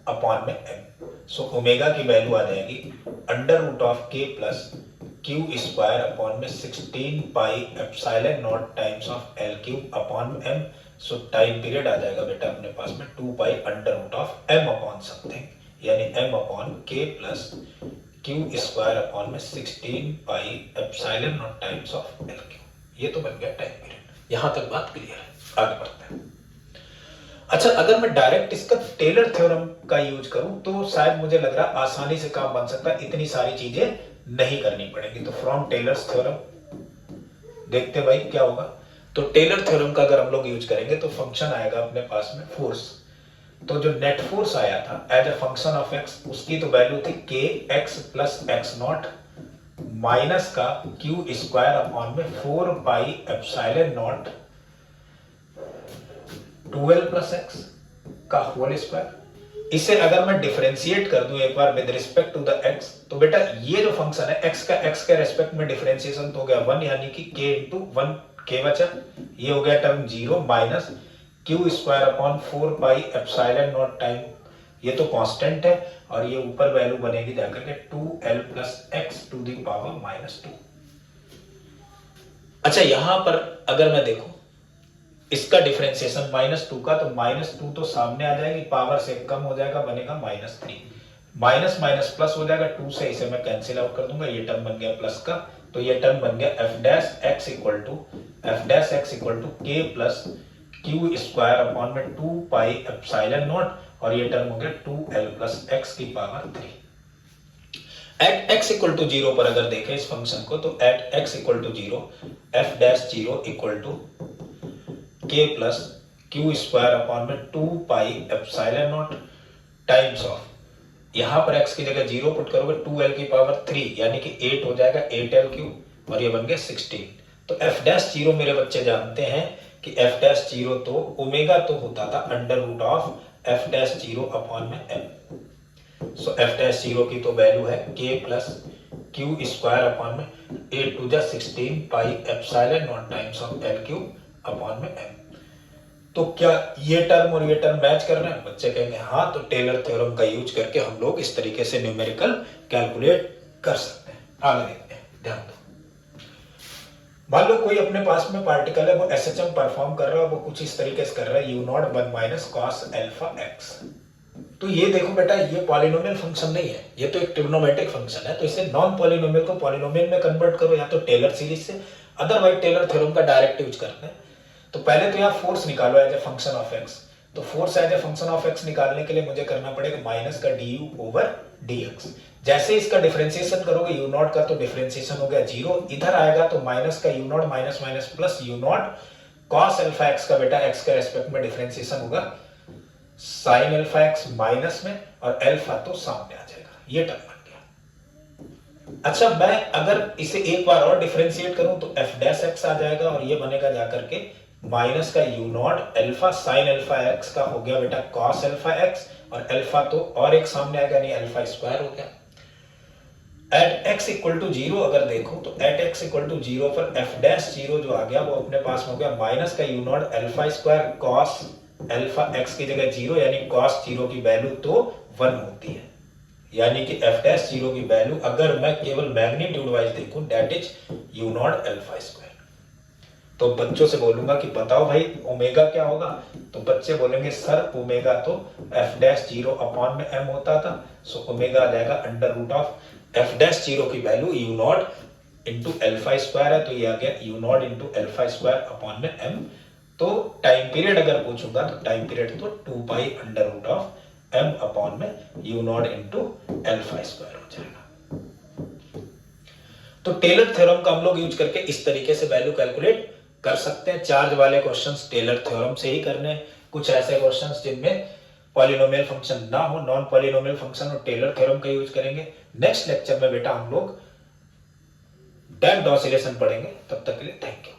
upon में m। सो ओमेगा की वैल्यू आ जाएगी under root of k plus Q square upon में 16 pi epsilon not times of L cube upon m। So time period आ जाएगा बेटा अपने पास में 2 pi under root of m upon something, यानी m upon k plus Q square upon में 16 pi epsilon not times of L cube. ये तो बन गया टाइम पीरियड। यहां तक बात क्लियर है, आगे बढ़ते हैं। अच्छा, अगर मैं डायरेक्ट इसका टेलर थ्योरम का यूज करूं तो शायद मुझे लग रहा है आसानी से काम बन सकता है, इतनी सारी चीजें नहीं करनी पड़ेगी। तो फ्रॉम टेलर्स थ्योरम देखते भाई क्या होगा। तो टेलर थ्योरम का अगर हम लोग यूज करेंगे तो फंक्शन आएगा अपने पास में फोर्स। तो जो नेट फोर्स आया था as a function of x, उसकी तो वैल्यू थी k x plus x not minus का क्यू स्क्वायर अपॉन में 4 pi epsilon not 12 plus x का होल स्क्वायर। इसे अगर मैं डिफरेंशिएट कर दूं एक बार with respect to the x, तो बेटा ये जो फंक्शन है एक्स के रेस्पेक्ट में डिफरेंशिएशन तो हो गया 1, यानी कि k इंटू 1 k बचा, ये हो गया term 0 minus Q square upon 4 pi epsilon not time, ये तो कांस्टेंट है, और ये ऊपर वैल्यू बनेगी जाकर के 2l plus X to the power -2। अच्छा, यहां पर अगर मैं देखूं इसका डिफरेंशिएशन -2 का, तो -2 तो सामने आ जाएगी, पावर से कम हो जाएगा, बनेगा -3, माइनस माइनस प्लस हो जाएगा 2 से, इसे मैं कैंसिल आउट कर दूंगा, ये टर्म बन गया प्लस का, तो ये टर्म बन गया F dash X equal to K plus Q square upon में 2 पाई एप्सिलॉन नॉट और ये टर्म हो गया 2l प्लस एक्स की power 3। At x equal to 0 पर अगर देखें इस फंक्शन को तो at x equal to 0 F dash 0 equal to K plus Q square upon में 2 pi epsilon not times of, यहां पर x की जगह 0 पुट करोगे 2l की पावर 3 यानी कि 8 हो जाएगा 8l क्यूब और ये बन गया 16। तो f डैश 0 मेरे बच्चे जानते हैं कि f डैश 0 तो ओमेगा तो होता था under root of f dash 0 upon में m। सो f डैश 0 की तो वैल्यू है k plus Q square upon में 8 टू जा 16 pi epsilon not times of l क्यूब अपॉन में m। तो क्या ये टर्म और ये टर्म मैच कर रहे हैं? बच्चे कहेंगे हाँ, तो टेलर थ्योरम का यूज करके हम लोग इस तरीके से न्यूमेरिकल कैलकुलेट कर सकते हैं। आगे देखते हैं, ध्यान दो। मान लो कोई अपने पास में पार्टिकल है, वो एसएचएम परफॉर्म कर रहा है, वो कुछ इस तरीके से कर रहा है, you not 1 minus cos alpha x. तो ये देखो बेटा, ये पॉलिनोमियल फंक्शन नहीं है, ये तो एक ट्रिग्नोमेट्रिक फंक्शन है। तो इसे नॉन पॉलिनोमियल को पॉलिनोमियल में कन्वर्ट करो, या तो टेलर सीरीज से, अदरवाइज टेलर थ्योरम का डायरेक्ट यूज करते हैं। तो पहले तो यहाँ फोर्स निकालो as a function of x. तो force as a function of x निकालने के लिए मुझे करना पड़ेगा माइनस का d u over d x. जैसे इसका डिफरेंशिएशन करोगे यू नॉट का, तो डिफरेंशिएशन हो गया 0, इधर आएगा तो माइनस का you not minus minus plus you not cos alpha x का बेटा एक्स के रेस्पेक्ट में डिफरेंशिएशन होगा साइन अल्फा एक्स माइनस में, और अल्फा तो सामने आ जाएगा। ये टर्म बन गया। अच्छा, मैं अगर इसे एक बार और डिफरेंशिएट करूं तो एफ डैश एक्स आ जाएगा और ये बनेगा जाकर के माइनस का you not alpha sine alpha x का हो गया बेटा कॉस अल्फा एक्स, और अल्फा तो और एक सामने आएगा, नहीं अल्फा स्क्वायर हो गया। एट x इक्वल टू 0 अगर देखो तो एट x इक्वल टू 0 पर एफ डैश 0 जो आ गया वो अपने पास में हो गया माइनस का you not alpha square cos alpha x की जगह 0, यानी कॉस 0 की वैल्यू तो 1 होती है, यानी कि एफ डैश 0 की वैल्यू अगर मैं केवल मैग्नीट्यूड वाइज देखूं that is you not alpha square. तो बच्चों से बोलूंगा कि बताओ भाई ओमेगा क्या होगा, तो बच्चे बोलेंगे सर ओमेगा तो एफ डैश 0 अपॉन में m होता था। सो ओमेगा आ जाएगा under root of f dash 0 की value u not into alpha square है, तो ये आ गया u not into alpha square upon में m। तो टाइम पीरियड अगर पूछूंगा तो टाइम पीरियड तो 2 pi under root of m upon में u not into alpha square हो जाएगा। तो टेलर थ्योरम का हम लोग यूज करके इस तरीके से वैल्यू कैलकुलेट कर सकते हैं। चार्ज वाले क्वेश्चंस टेलर थ्योरम से ही करने, कुछ ऐसे क्वेश्चंस जिनमें पॉलिनोमियल फंक्शन ना हो, नॉन पॉलिनोमियल फंक्शन और टेलर थ्योरम का यूज करेंगे। नेक्स्ट लेक्चर में बेटा हम लोग डेप्थ ऑसिलेशन पढ़ेंगे। तब तक के लिए थैंक यू।